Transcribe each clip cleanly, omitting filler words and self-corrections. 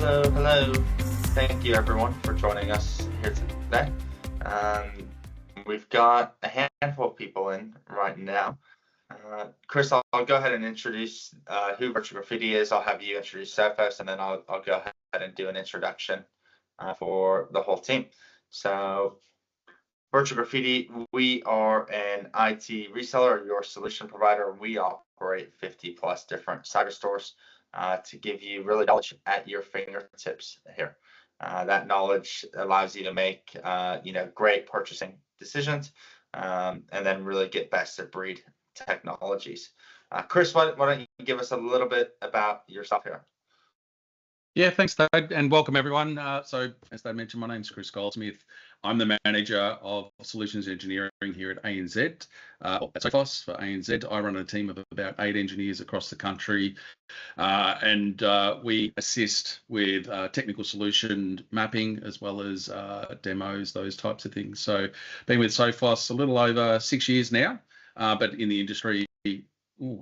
So, hello. Thank you, everyone, for joining us here today. We've got a handful of people in right now. Chris, I'll go ahead and introduce who Virtual Graffiti is. I'll have you introduce Sophos, and then I'll go ahead and do an introduction for the whole team. So, Virtual Graffiti, we are an IT reseller, your solution provider. We operate 50 plus different cyber stores to give you really knowledge at your fingertips here. That knowledge allows you to make great purchasing decisions and then really get best of breed technologies. Chris, why don't you give us a little bit about yourself here? Yeah, thanks, Dave, and welcome everyone. So, as Dave mentioned, my name's Chris Goldsmith. I'm the manager of solutions engineering here at ANZ, at Sophos for ANZ. I run a team of about 8 engineers across the country, and we assist with technical solution mapping as well as demos, those types of things. So, been with Sophos a little over 6 years now, but in the industry,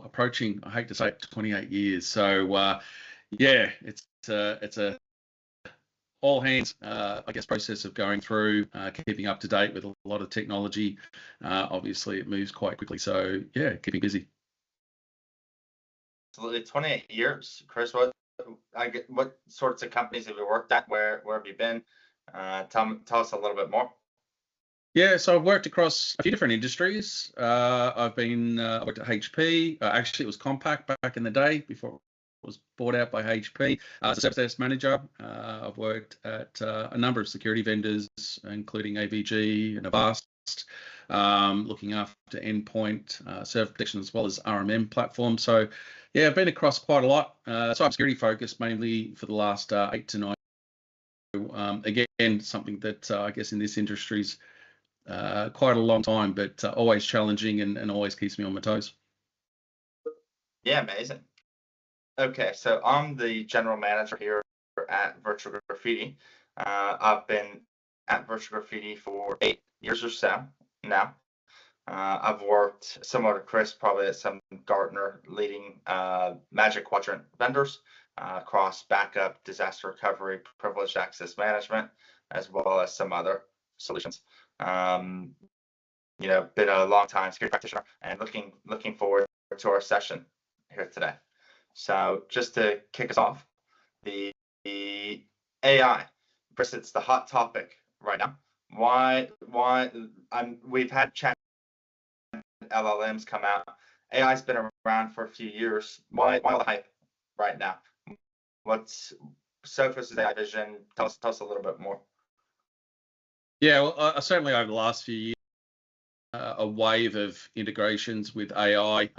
approaching, I hate to say it, 28 years. So, yeah, it's a all hands, process of going through, keeping up to date with a lot of technology. Obviously, it moves quite quickly, so yeah, keeping busy. Absolutely, 28 years, Chris. What sorts of companies have you worked at? Where have you been? Tell us a little bit more. Yeah, so I've worked across a few different industries. I worked at HP. Actually, it was Compaq back in the day before was bought out by HP. As a service desk manager, I've worked at a number of security vendors, including AVG and Avast, looking after endpoint server protection as well as RMM platforms. So, yeah, I've been across quite a lot. Cybersecurity focused mainly for the last 8 to 9. Again, something that I guess in this industry's quite a long time, but always challenging and always keeps me on my toes. Yeah, amazing. Okay, so I'm the general manager here at Virtual Graffiti. I've been at Virtual Graffiti for 8 years or so now. I've worked similar to Chris, probably at some Gartner leading Magic Quadrant vendors across backup, disaster recovery, privileged access management, as well as some other solutions. Been a long time security practitioner and looking forward to our session here today. So just to kick us off, the AI, Chris, it's the hot topic right now. We've had chat LLMs come out. AI's been around for a few years. Why all the hype right now? What's Sophos' AI vision? Tell us a little bit more. Yeah, well, certainly over the last few years, a wave of integrations with AI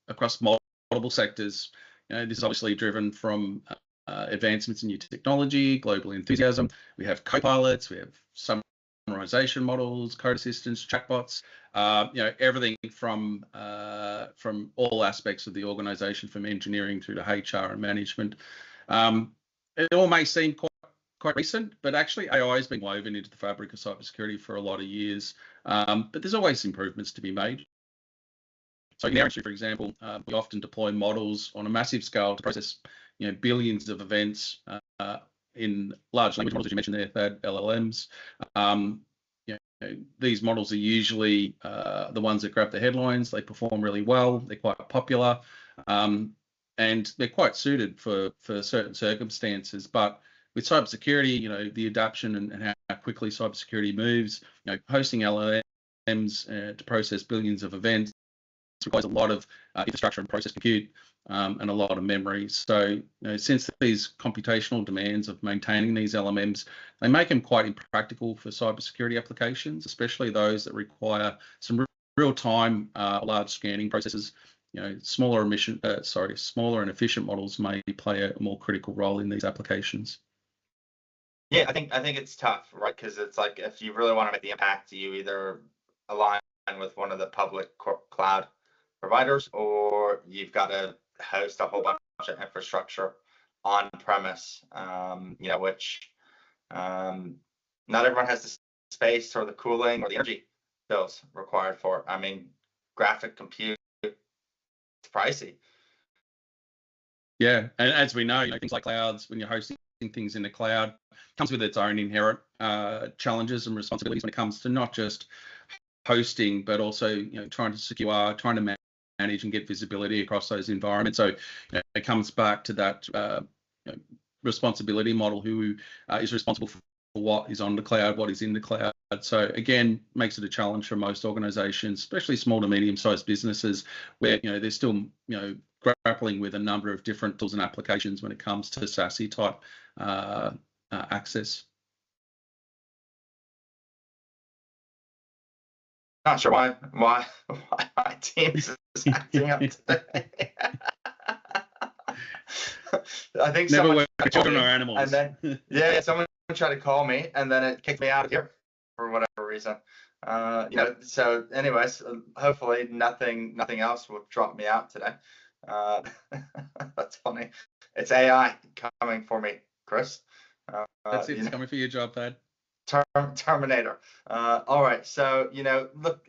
across multiple sectors. This is obviously driven from advancements in new technology, global enthusiasm. We have co-pilots, we have summarization models, code assistants, chatbots. Everything from all aspects of the organization, from engineering through to HR and management. It all may seem quite recent, but actually AI has been woven into the fabric of cybersecurity for a lot of years. But there's always improvements to be made. So in our industry, for example, we often deploy models on a massive scale to process, billions of events in large language models, as you mentioned there, Thad, LLMs. These models are usually the ones that grab the headlines. They perform really well. They're quite popular, and they're quite suited for certain circumstances. But with cybersecurity, the adoption and how quickly cybersecurity moves, hosting LLMs to process billions of events requires a lot of infrastructure and process compute and a lot of memory. So, since these computational demands of maintaining these LLMs, they make them quite impractical for cybersecurity applications, especially those that require some real-time large scanning processes. Smaller and efficient models may play a more critical role in these applications. Yeah, I think it's tough, right? Because it's like if you really want to make the impact, you either align with one of the public cloud providers, or you've got to host a whole bunch of infrastructure on premise, which not everyone has the space or the cooling or the energy bills required for it. I mean, graphic compute, it's pricey. Yeah, and as we know, things like clouds, when you're hosting things in the cloud comes with its own inherent challenges and responsibilities when it comes to not just hosting, but also trying to secure, trying to manage and get visibility across those environments. So it comes back to that responsibility model. Who is responsible for what is on the cloud, what is in the cloud. So again, makes it a challenge for most organizations, especially small to medium-sized businesses, where they're still grappling with a number of different tools and applications when it comes to SASE type access. Not sure why my Teams is acting up today. I think never someone work children or animals. And then yeah, someone tried to call me, and then it kicked me out of here for whatever reason. So anyways, hopefully nothing else will drop me out today. That's funny. It's AI coming for me, Chris. That's it. It's coming for your job, Thad. Terminator. All right. So look,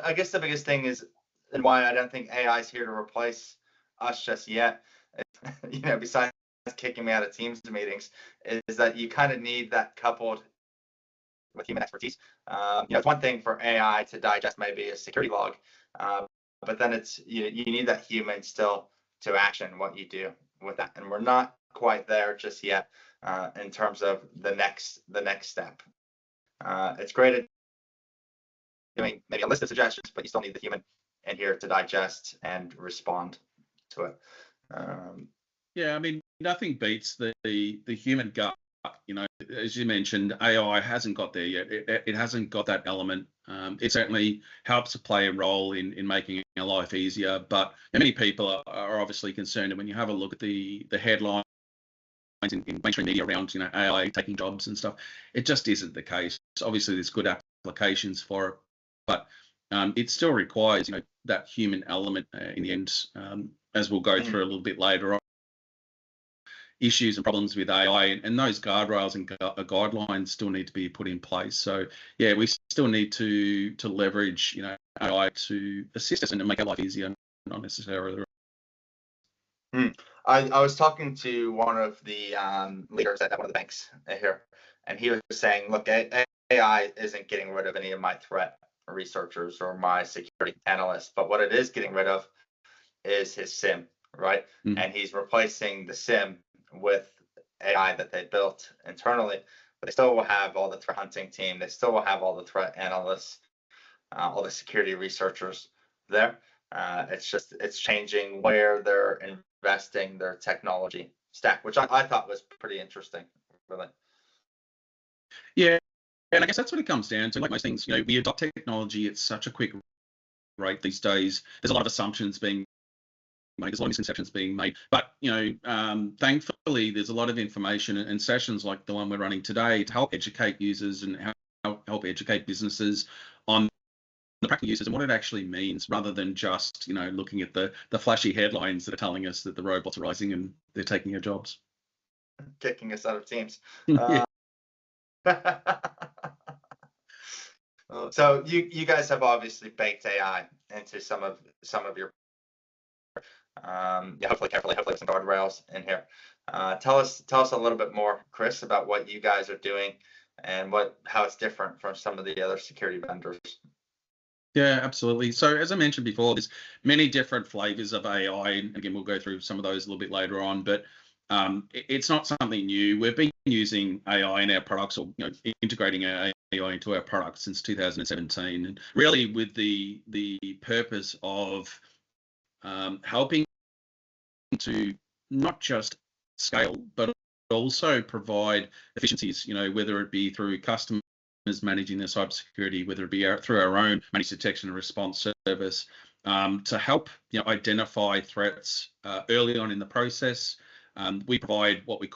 I guess the biggest thing is, and why I don't think AI is here to replace us just yet, besides kicking me out of Teams meetings, is that you kind of need that coupled with human expertise. It's one thing for AI to digest maybe a security log, but then it's you need that human still to action what you do with that, and we're not quite there just yet in terms of the next step. It's great at doing maybe a list of suggestions, but you still need the human in here to digest and respond to it. Yeah, I mean, nothing beats the human gut. As you mentioned, AI hasn't got there yet. It hasn't got that element. It certainly helps to play a role in making our life easier, but many people are obviously concerned. And when you have a look at the headlines in mainstream media around AI taking jobs and stuff, it just isn't the case. Obviously, there's good applications for it, but it still requires that human element in the end, as we'll go through a little bit later on. Issues and problems with AI, and those guardrails and guidelines still need to be put in place. So yeah, we still need to leverage AI to assist us and to make our life easier, not necessarily. I was talking to one of the leaders at one of the banks here, and he was saying, look, AI isn't getting rid of any of my threat researchers or my security analysts, but what it is getting rid of is his SIM, right? And he's replacing the SIM with AI that they built internally, but they still will have all the threat hunting team. They still will have all the threat analysts, all the security researchers there. It's changing where they're investing their technology stack, which I thought was pretty interesting, really. Yeah, and I guess that's what it comes down to. Like most things, we adopt technology at such a quick rate these days. There's a lot of assumptions being made, there's a lot of misconceptions being made, but thankfully there's a lot of information and sessions like the one we're running today to help educate users and help educate businesses on the practical uses and what it actually means, rather than just looking at the flashy headlines that are telling us that the robots are rising and they're taking our jobs, kicking us out of Teams. So you guys have obviously baked AI into some of your hopefully some guardrails in here. Tell us a little bit more, Chris, about what you guys are doing and how it's different from some of the other security vendors. Yeah, absolutely. So as I mentioned before, there's many different flavors of AI, and again, we'll go through some of those a little bit later on, but it's not something new. We've been using AI in our products, or integrating AI into our products since 2017, and really with the purpose of helping to not just scale, but also provide efficiencies, whether it be through customers managing their cybersecurity, whether it be through our own managed detection and response service, to help identify threats early on in the process. We provide what we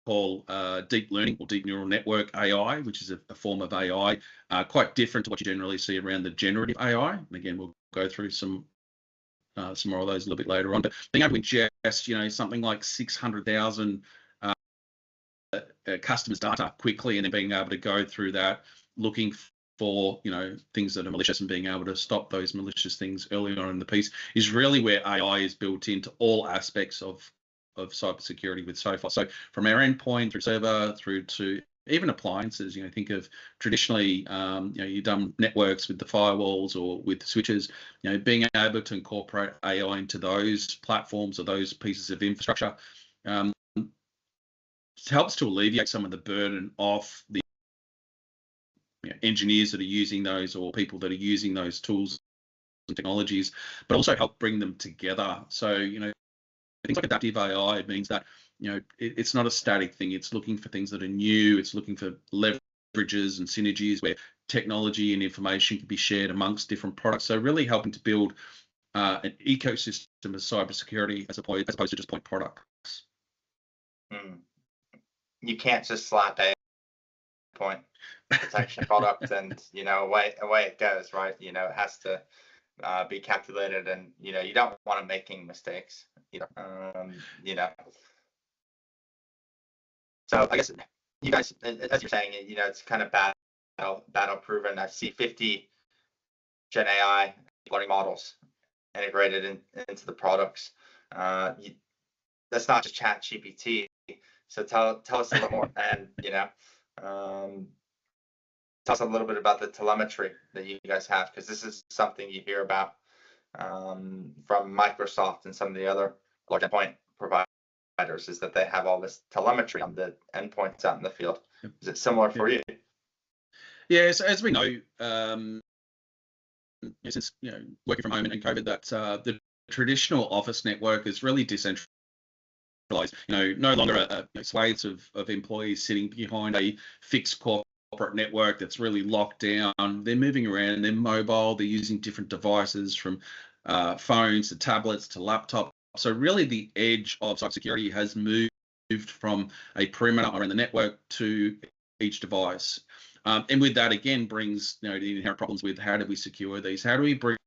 call deep learning or deep neural network AI, which is a form of AI, quite different to what you generally see around the generative AI. And again, we'll go through some more of those a little bit later on. But being able to ingest, something like 600,000 customers' data quickly, and then being able to go through that, looking for things that are malicious and being able to stop those malicious things early on in the piece, is really where AI is built into all aspects of cybersecurity with Sophos. So from our endpoint through server through to even appliances, think of traditionally, you've done networks with the firewalls or with the switches, being able to incorporate AI into those platforms or those pieces of infrastructure helps to alleviate some of the burden off the engineers that are using those or people that are using those tools and technologies, but also help bring them together. So, things like adaptive AI means that, it's not a static thing. It's looking for things that are new. It's looking for leverages and synergies where technology and information can be shared amongst different products. So really helping to build an ecosystem of cybersecurity as opposed to just point products. You can't just slap a point protection product and away it goes, right? It has to be calculated, and you don't want to making mistakes either. So I guess you guys, as you're saying, it's kind of battle proven. I see 50 Gen AI learning models integrated into the products. That's not just Chat GPT. So tell us a little more, and tell us a little bit about the telemetry that you guys have, because this is something you hear about from Microsoft and some of the other large endpoint providers, is that they have all this telemetry on the endpoints out in the field. Is it similar for you? Yeah, so as we know, since working from home and COVID, that the traditional office network is really decentralized. No longer swathes of employees sitting behind a fixed corporate network that's really locked down. They're moving around, they're mobile, they're using different devices from phones to tablets to laptops. So really the edge of cybersecurity has moved from a perimeter around the network to each device. And with that, again, brings the inherent problems with how do we secure these? How do we bring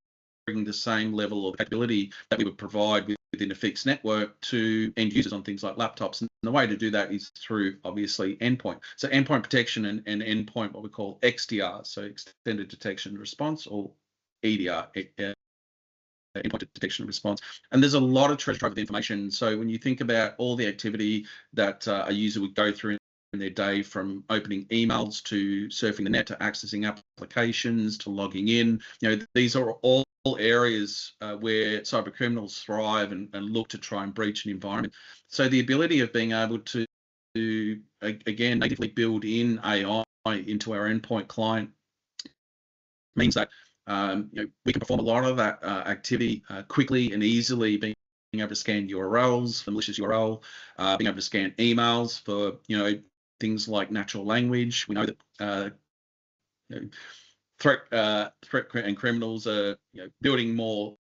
the same level of capability that we would provide within a fixed network to end users on things like laptops? And the way to do that is through, obviously, endpoint. So endpoint protection and endpoint, what we call XDR, so extended detection and response, or EDR, endpoint detection and response. And there's a lot of treasure trove of information. So when you think about all the activity that a user would go through in their day, from opening emails to surfing the net to accessing applications to logging in, these are all areas where cyber criminals thrive and look to try and breach an environment. So the ability of being able to again natively build in AI into our endpoint client means that we can perform a lot of that activity quickly and easily, being able to scan URLs for malicious URL, being able to scan emails for things like natural language. We know that threat and criminals are building more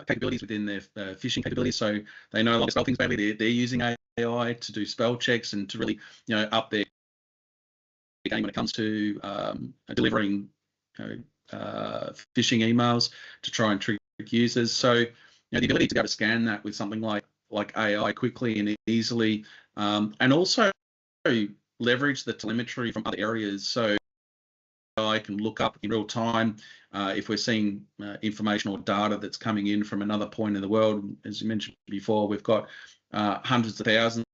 capabilities within their phishing capabilities, so they no longer spell things badly. They're using AI to do spell checks and to really up their game when it comes to delivering phishing emails to try and trick users. So the ability to be able to scan that with something like AI quickly and easily, and also leverage the telemetry from other areas. So I can look up in real time if we're seeing information or data that's coming in from another point in the world. As you mentioned before, we've got hundreds of thousands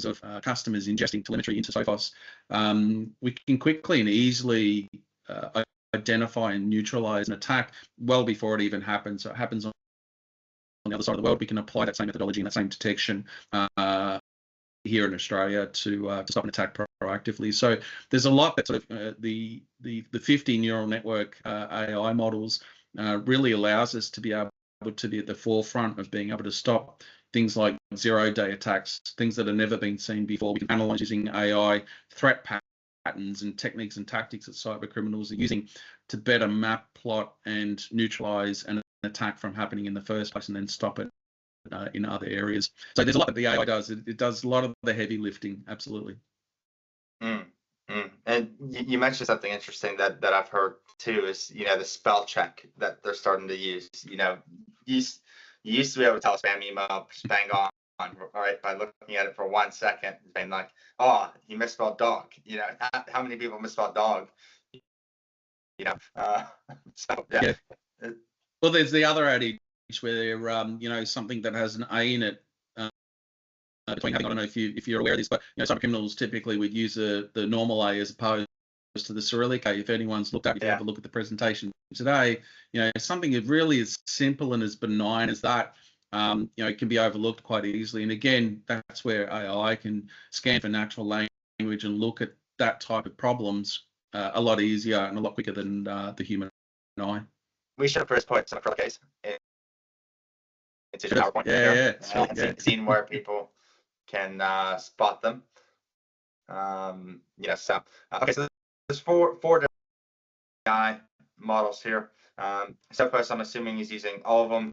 of customers ingesting telemetry into Sophos. We can quickly and easily identify and neutralize an attack well before it even happens. So it happens on the other side of the world. We can apply that same methodology and that same detection here in Australia to stop an attack proactively. So there's a lot that sort of the 50 neural network AI models really allows us to be able to be at the forefront of being able to stop things like zero-day attacks, things that have never been seen before. We can analyze using AI threat patterns and techniques and tactics that cyber criminals are using to better map, plot, and neutralize an attack from happening in the first place, and then stop it in other areas. So there's a lot that the AI does. It does a lot of the heavy lifting, absolutely. And you mentioned something interesting that I've heard too, is the spell check that they're starting to use. You used to be able to tell a spam email bang on, right, by looking at it for 1 second, being like, oh, he misspelled dog. How many people misspelled dog? So yeah. Well, there's the other adage where something that has an A in it, between having, I don't know if you're aware of this, but cyber criminals typically would use the normal A as opposed to the Cyrillic A. If anyone's looked at, if you have a look at the presentation today, something that really is simple and as benign as that, it can be overlooked quite easily. And again, that's where AI can scan for natural language and look at that type of problems a lot easier and a lot quicker than the human eye. We should have first put some Cyrillic A's into the PowerPoint here, and seen where people can spot them. So there's four different AI models here. Sophos, I'm assuming, is using all of them.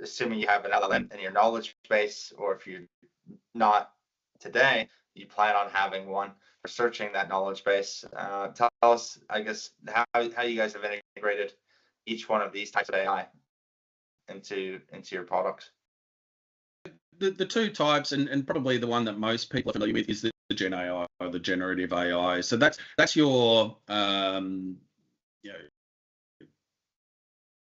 Assuming you have an LLM in your knowledge base, or if you're not today, you plan on having one for searching that knowledge base. Tell us, I guess, how you guys have integrated each one of these types of AI into your products. The two types, and probably the one that most people are familiar with, is the Gen AI, or the generative AI. So that's your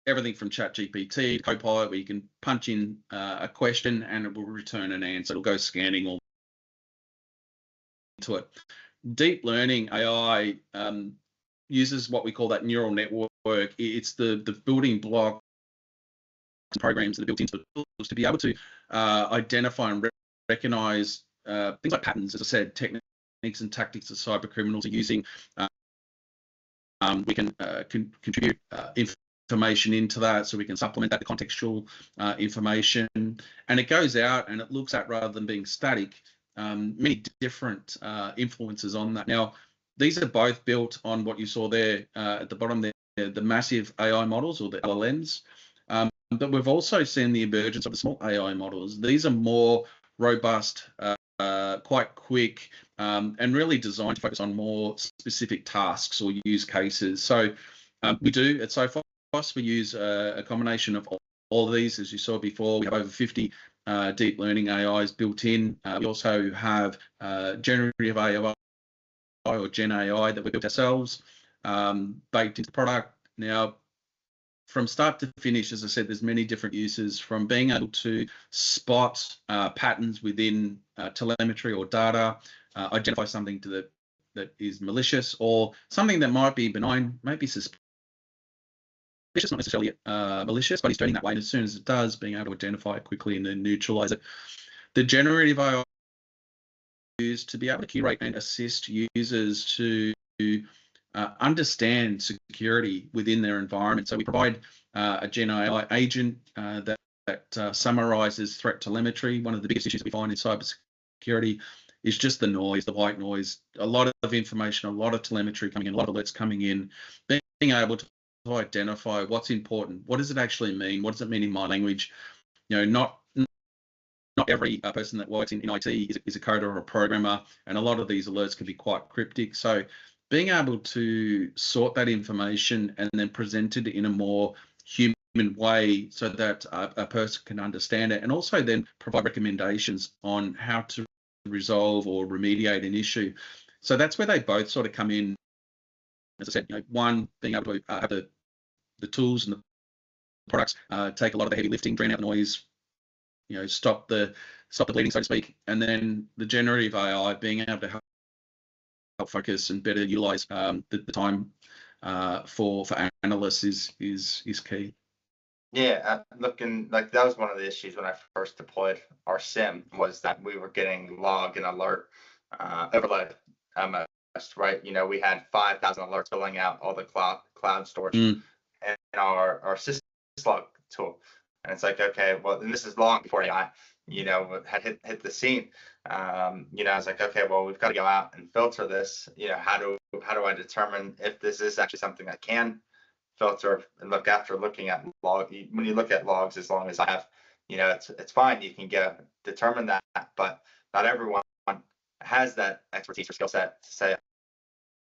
everything from ChatGPT to Copilot, where you can punch in a question and it will return an answer. It'll go scanning all into it. Deep learning AI uses what we call that neural network. It's the building block programs that are built into the tools to be able to identify and recognize things like patterns. As I said, techniques and tactics that cyber criminals are using. We can contribute information into that, so we can supplement that, the contextual information, and it goes out and it looks at, rather than being static, many different influences on that. Now, these are both built on what you saw there at the bottom there, the massive AI models, or the LLMs. But we've also seen the emergence of the small AI models. These are more robust, quite quick, and really designed to focus on more specific tasks or use cases. So we do at Sophos, we use a combination of all of these. As you saw before, we have over 50 deep learning AIs built in. We also have generative AI, or Gen AI, that we built ourselves, baked into the product. Now, from start to finish, as I said, there's many different uses, from being able to spot patterns within telemetry or data, identify something that is malicious, or something that might be benign, maybe suspicious, not necessarily malicious, but it's turning that way. And as soon as it does, being able to identify it quickly and then neutralize it. The generative AI is to be able to curate and assist users to understand security within their environment. So we provide a Gen AI agent that summarizes threat telemetry. One of the biggest issues that we find in cybersecurity is just the noise, the white noise, a lot of information, a lot of telemetry coming in, a lot of alerts coming in, being able to identify what's important. What does it actually mean? What does it mean in my language? Not every person that works in IT is a coder or a programmer, and a lot of these alerts can be quite cryptic. So being able to sort that information and then present it in a more human way, so that a person can understand it, and also then provide recommendations on how to resolve or remediate an issue. So that's where they both sort of come in. As I said, one, being able to have the tools and the products take a lot of the heavy lifting, drain out the noise, stop the bleeding, so to speak. And then the generative AI being able to help focus and better utilize the time for analysts is key. Yeah, looking like that was one of the issues when I first deployed our SIM, was that we were getting log and alert overload almost, right? We had 5,000 alerts filling out all the cloud storage and our syslog tool. And it's like, okay, well, and this is long before AI, had hit the scene. I was like, okay, well, we've got to go out and filter this. How do I determine if this is actually something I can filter and look after looking at log? When you look at logs, as long as I have, it's fine. You can determine that, but not everyone has that expertise or skill set to say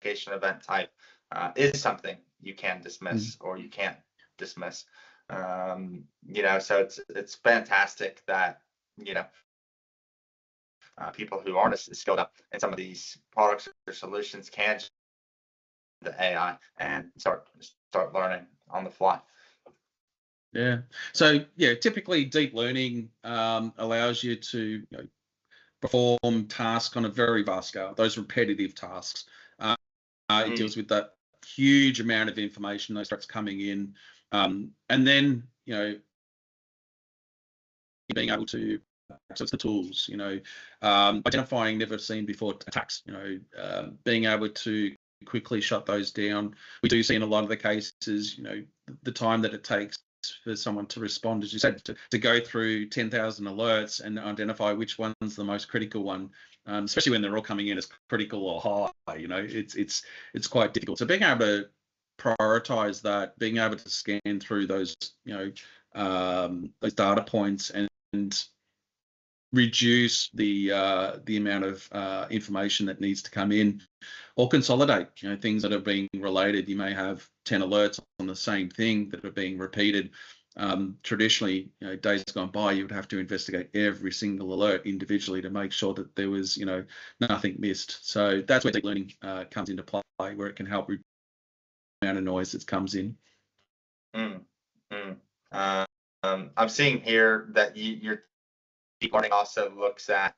application event type is something you can dismiss or you can't dismiss. So it's fantastic that people who aren't as skilled up in some of these products or solutions can the AI and start learning on the fly. Yeah. So yeah, typically deep learning allows you to perform tasks on a very vast scale. Those repetitive tasks. It Mm, deals with that huge amount of information, those threats coming in, and then being able to access the tools. Identifying never seen before attacks. Being able to quickly shut those down. We do see in a lot of the cases, the time that it takes for someone to respond, as you said, to go through 10,000 alerts and identify which one's the most critical one, especially when they're all coming in as critical or high. It's quite difficult. So being able to prioritize that, being able to scan through those those data points and reduce the amount of information that needs to come in, or consolidate things that are being related. You may have 10 alerts on the same thing that are being repeated. Traditionally, days gone by, you would have to investigate every single alert individually to make sure that there was nothing missed. So that's where deep learning comes into play, where it can help reduce the amount of noise that comes in. mm, mm. I'm seeing here that your deep learning also looks at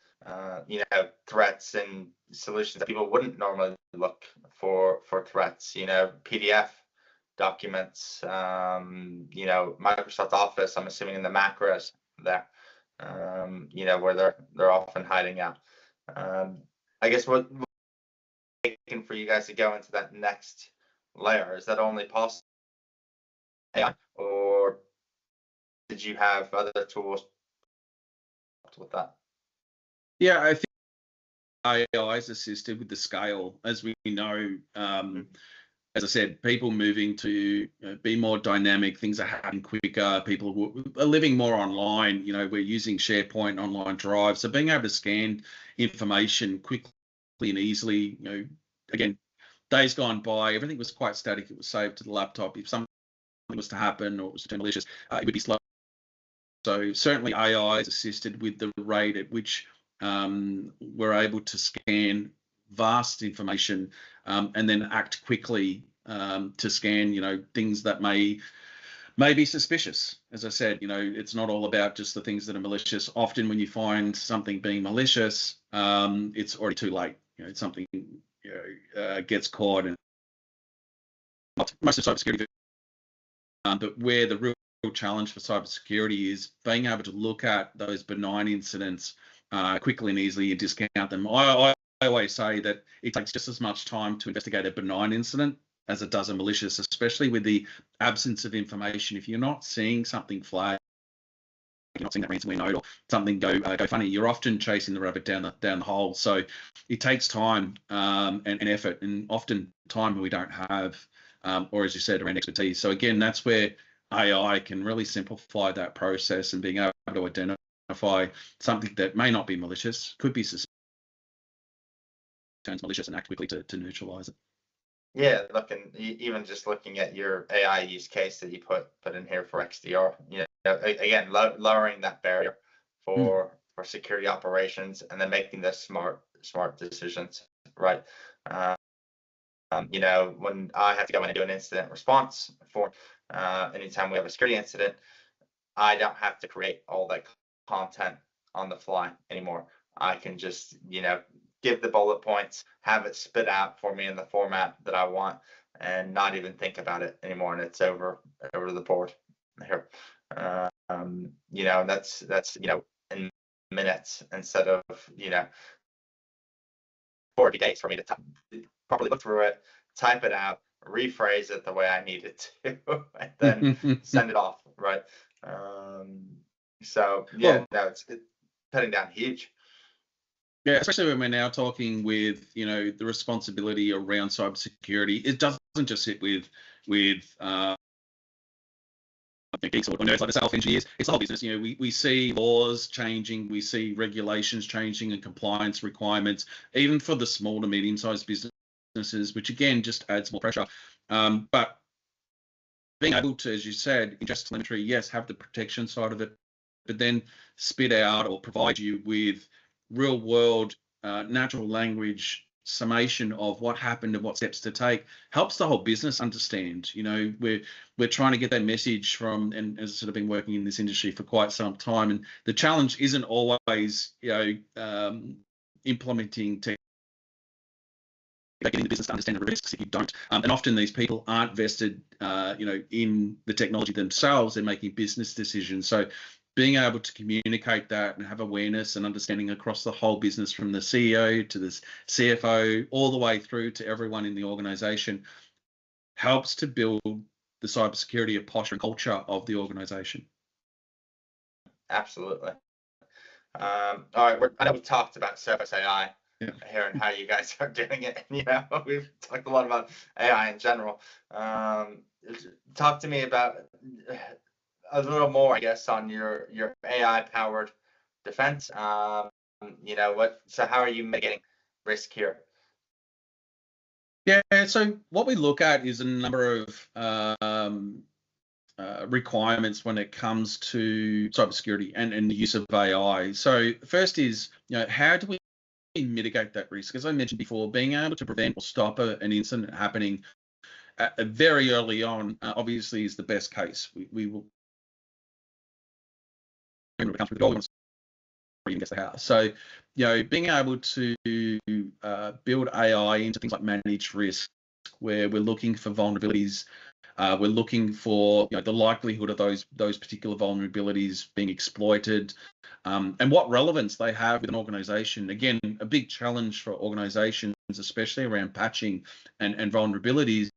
threats and solutions that people wouldn't normally look for threats. PDF documents. Microsoft Office. I'm assuming in the macros there. Where they're often hiding out. I guess what taking for you guys to go into that next layer, is that only possible AI, or did you have other tools with that? Yeah, I think AI is assisted with the scale, as we know. As I said, people moving to be more dynamic, things are happening quicker, people are living more online, we're using SharePoint online drives. So being able to scan information quickly and easily, again, days gone by, everything was quite static. It was saved to the laptop. If something was to happen or it was to turn malicious, it would be slow. So certainly AI is assisted with the rate at which we're able to scan vast information and then act quickly to scan, things that may be suspicious. As I said, it's not all about just the things that are malicious. Often when you find something being malicious, it's already too late. Something gets caught, and most of cybersecurity. But where the real challenge for cybersecurity is being able to look at those benign incidents quickly and easily and discount them. I always say that it takes just as much time to investigate a benign incident as it does a malicious, especially with the absence of information. If you're not seeing something flag, you're not seeing that ransomware node or something go funny, you're often chasing the rabbit down the hole. So it takes time and effort, and often time we don't have, or as you said, around expertise. So again, that's where AI can really simplify that process, and being able to identify something that may not be malicious, could be suspicious, turns malicious, and act quickly to neutralize it. Yeah, even just looking at your AI use case that you put in here for XDR, again, lowering that barrier for security operations, and then making the smart decisions, right? When I have to go in and do an incident response for anytime we have a security incident, I don't have to create all that content on the fly anymore. I can just, give the bullet points, have it spit out for me in the format that I want, and not even think about it anymore. And it's over the board here. That's in minutes instead of 40 days for me to properly look through it, type it out, rephrase it the way I need it to, and then send it off, right? So yeah, Well, no, it's cutting down huge. yeah, especially when we're now talking with the responsibility around cybersecurity. It doesn't just sit with geeks or nerds like myself, engineers. It's the whole business. We see laws changing, we see regulations changing, and compliance requirements, even for the small to medium-sized businesses, which again just adds more pressure. But being able to, as you said, ingest telemetry, yes, have the protection side of it, but then spit out or provide you with real-world natural language summation of what happened and what steps to take helps the whole business understand. We're trying to get that message from, and as I sort of been working in this industry for quite some time, and the challenge isn't always implementing getting the business to understand the risks if you don't. And often these people aren't vested, in the technology themselves. They're making business decisions. So being able to communicate that and have awareness and understanding across the whole business, from the CEO to the CFO, all the way through to everyone in the organization, helps to build the cybersecurity posture and culture of the organization. Absolutely. All right, I know we talked about Sophos AI here and how you guys are doing it. We've talked a lot about AI in general. Talk to me about a little more, I guess, on your AI powered defense. So how are you mitigating risk here? Yeah, so what we look at is a number of requirements when it comes to cybersecurity and the use of AI. So first is, how do we mitigate that risk? As I mentioned before, being able to prevent or stop an incident happening very early on, obviously, is the best case. We will come through the goal even gets the house. So, being able to build AI into things like managed risk, where we're looking for vulnerabilities. We're looking for the likelihood of those particular vulnerabilities being exploited, and what relevance they have with an organization. Again, a big challenge for organizations, especially around patching and vulnerabilities,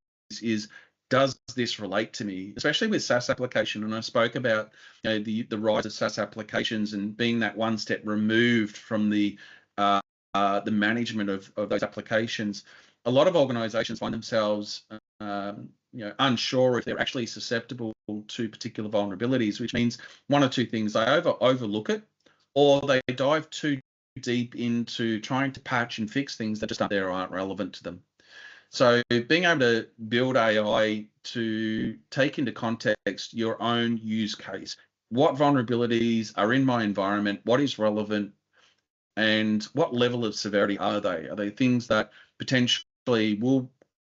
is, does this relate to me? Especially with SaaS application. And I spoke about the rise of SaaS applications and being that one step removed from the management of those applications. A lot of organizations find themselves unsure if they're actually susceptible to particular vulnerabilities, which means one or two things: they overlook it, or they dive too deep into trying to patch and fix things that just aren't relevant to them. So being able to build AI to take into context your own use case, what vulnerabilities are in my environment, what is relevant, and what level of severity are they? Are they things that potentially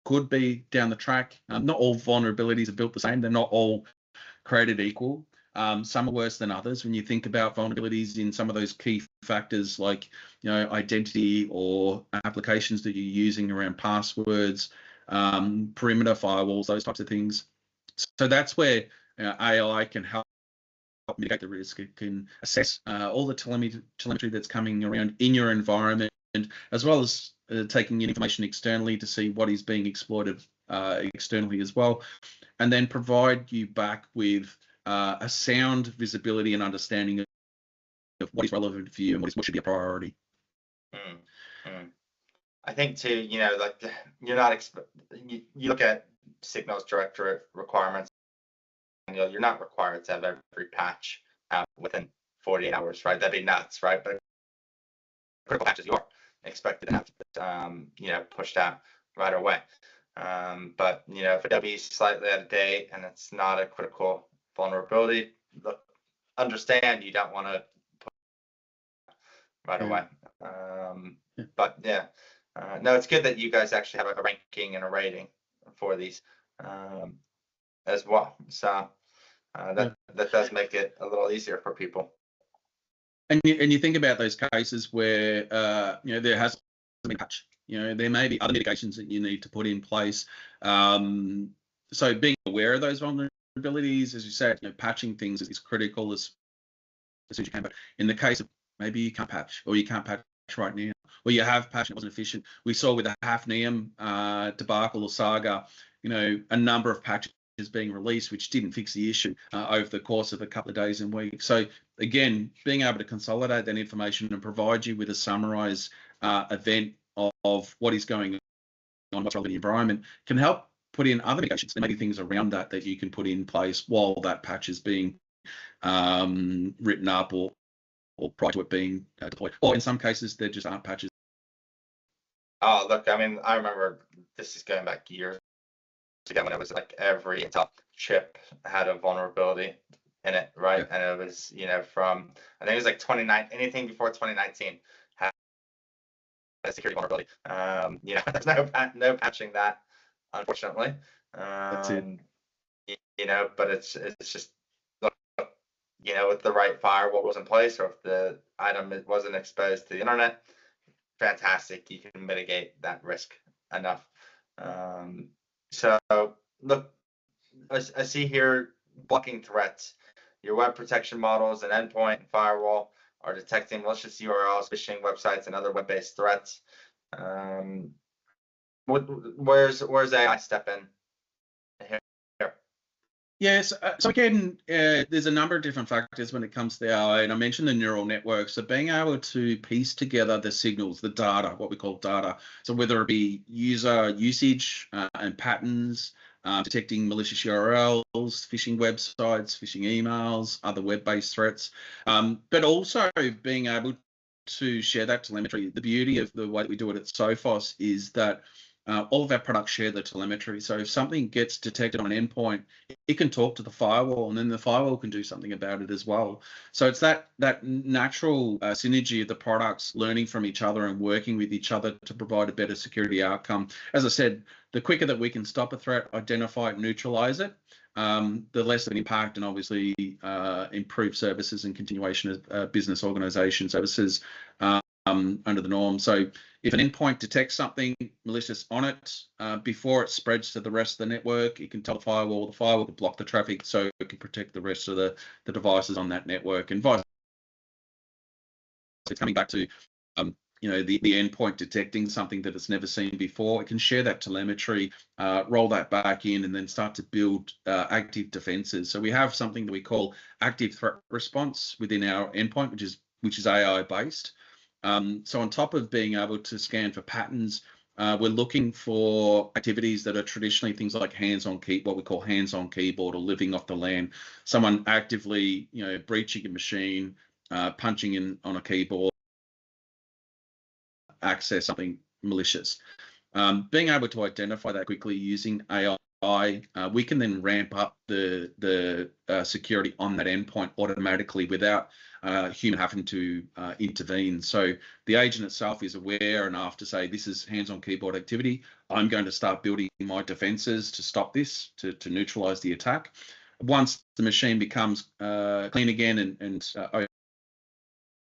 could be down the track? Not all vulnerabilities are built the same. They're not all created equal. Some are worse than others. When you think about vulnerabilities in some of those key factors like identity or applications that you're using around passwords, perimeter firewalls, those types of things. So that's where AI can help mitigate the risk. It can assess all the telemetry that's coming around in your environment, as well as taking in information externally to see what is being exploited externally as well, and then provide you back with a sound visibility and understanding of what is relevant for you and what should be a priority. I think too, like you're not you look at Signal's directorate requirements, and you're not required to have every patch out within 48 hours, right? That'd be nuts, right? But critical patches you are expected to have pushed out right away. But if it be slightly out of date and it's not a critical vulnerability, look, understand you don't want to put right away. But yeah, no, it's good that you guys actually have a ranking and a rating for these as well. So that does make it a little easier for people. And you think about those cases where there has been a patch. There may be other mitigations that you need to put in place. So being aware of those vulnerabilities, as you said, patching things is critical as soon as you can. But in the case of maybe you can't patch, or you can't patch right now, or you have patched and it wasn't efficient. We saw with the Hafnium debacle or saga, a number of patches being released which didn't fix the issue over the course of a couple of days and weeks. So again, being able to consolidate that information and provide you with a summarized event of what is going on, what's relevant in the environment, can help put in other mitigations. There may be things around that you can put in place while that patch is being written up or prior to it being deployed. Or in some cases, there just aren't patches. Oh, look, I mean, I remember this is going back years ago when it was like every Intel chip had a vulnerability in it, right? Yeah. And it was, from, I think it was like 2019, anything before 2019 a security vulnerability. There's no patching that, unfortunately. That's it. But it's just, look, if the right firewall was in place, or if the item wasn't exposed to the internet, fantastic. You can mitigate that risk enough. So look, I see here blocking threats. Your web protection models and endpoint and firewall are detecting malicious URLs, phishing websites, and other web-based threats. Where's AI step in here? Yes. So again, there's a number of different factors when it comes to the AI, and I mentioned the neural network. So being able to piece together the signals, the data, what we call data. So whether it be user usage and patterns, detecting malicious URLs, phishing websites, phishing emails, other web-based threats, but also being able to share that telemetry. The beauty of the way that we do it at Sophos is that all of our products share the telemetry. So if something gets detected on an endpoint, it can talk to the firewall, and then the firewall can do something about it as well. So it's that natural synergy of the products learning from each other and working with each other to provide a better security outcome. As I said, the quicker that we can stop a threat, identify it, neutralize it, the less of an impact, and obviously improve services and continuation of business organization services under the norm. So if an endpoint detects something malicious on it, before it spreads to the rest of the network, it can tell the firewall can block the traffic so it can protect the rest of the devices on that network, and vice versa. Coming back to the endpoint detecting something that it's never seen before, it can share that telemetry, roll that back in, and then start to build active defenses. So we have something that we call active threat response within our endpoint, which is AI based. So on top of being able to scan for patterns, we're looking for activities that are traditionally things like what we call hands-on keyboard, or living off the LAN. Someone actively, breaching a machine, punching in on a keyboard, access something malicious. Being able to identify that quickly using AI, we can then ramp up the security on that endpoint automatically without human having to intervene. So the agent itself is aware enough to say, this is hands-on keyboard activity. I'm going to start building my defenses to stop this, to neutralize the attack. Once the machine becomes clean again and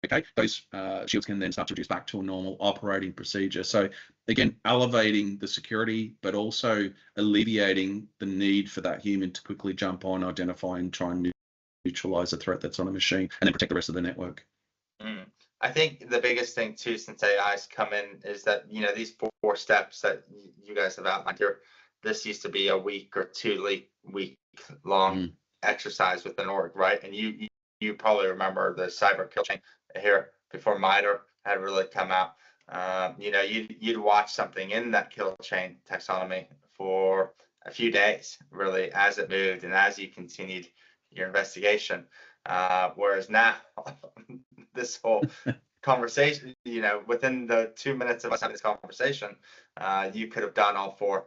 okay, those shields can then start to reduce back to a normal operating procedure. So again, elevating the security, but also alleviating the need for that human to quickly jump on, identify, and try and neutralize a threat that's on a machine, and then protect the rest of the network. I think the biggest thing too, since AI's come in, is that these four steps that you guys have outlined here, this used to be a week or 2 week long exercise with an org, right? And you probably remember the cyber kill chain here before MITRE had really come out. You'd watch something in that kill chain taxonomy for a few days, really, as it moved and as you continued your investigation. Whereas now, this whole conversation, within the 2 minutes of us having this conversation, you could have done all 4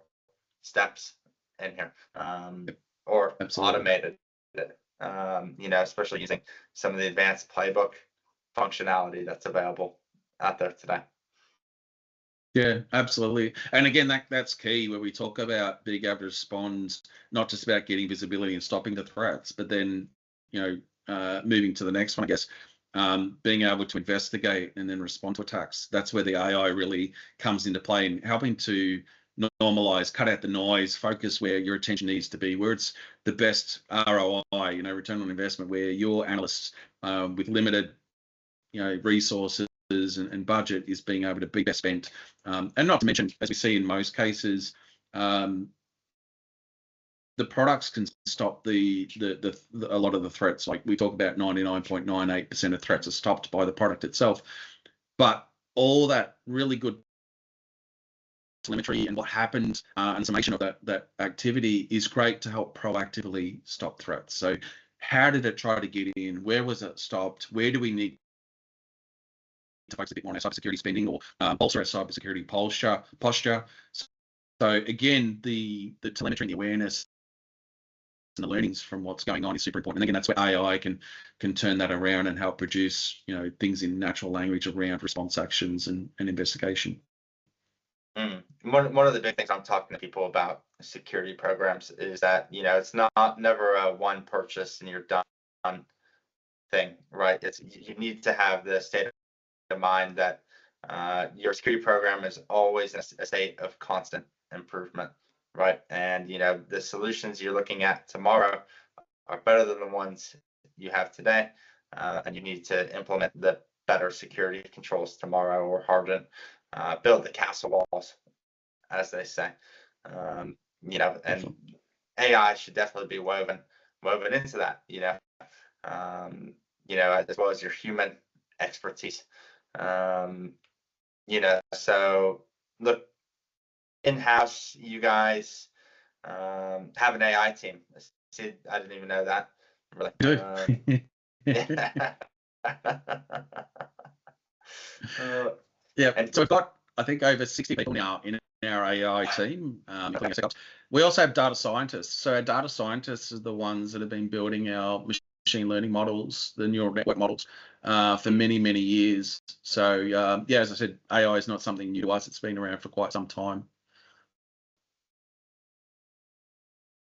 steps in here, or Absolutely. automated it, especially using some of the advanced playbook functionality that's available out there today. Yeah, absolutely. And again, that's key where we talk about being able to respond, not just about getting visibility and stopping the threats, but then, moving to the next one, I guess, being able to investigate and then respond to attacks. That's where the AI really comes into play, and helping to normalize, cut out the noise, focus where your attention needs to be, where it's the best ROI, return on investment, where your analysts with limited, resources and budget is being able to be best spent. And not to mention, as we see in most cases, the products can stop a lot of the threats. Like we talk about 99.98% of threats are stopped by the product itself. But all that really good telemetry and what happened and summation of that activity is great to help proactively stop threats. So how did it try to get in? Where was it stopped? Where do we need to focus a bit more on our cybersecurity spending, or bolster our cybersecurity posture? So again, the telemetry and the awareness and the learnings from what's going on is super important. And again, that's where AI can turn that around and help produce, things in natural language around response actions and investigation. One of the big things I'm talking to people about security programs is that, it's never a one purchase and you're done thing, right? You need to have the state of mind that your security program is always in a state of constant improvement, right? And the solutions you're looking at tomorrow are better than the ones you have today, and you need to implement the better security controls tomorrow, or harden, build the castle walls, as they say. And AI should definitely be woven into that, as well as your human expertise. So look, in-house, you guys have an AI team. See, I didn't even know that. Really. Yeah. Yeah. So we've got, I think, over 60 people now in our AI team, including our SecOps. We also have data scientists. So our data scientists are the ones that have been building our machine learning models, the neural network models, for many, many years. So as I said, AI is not something new to us. It's been around for quite some time.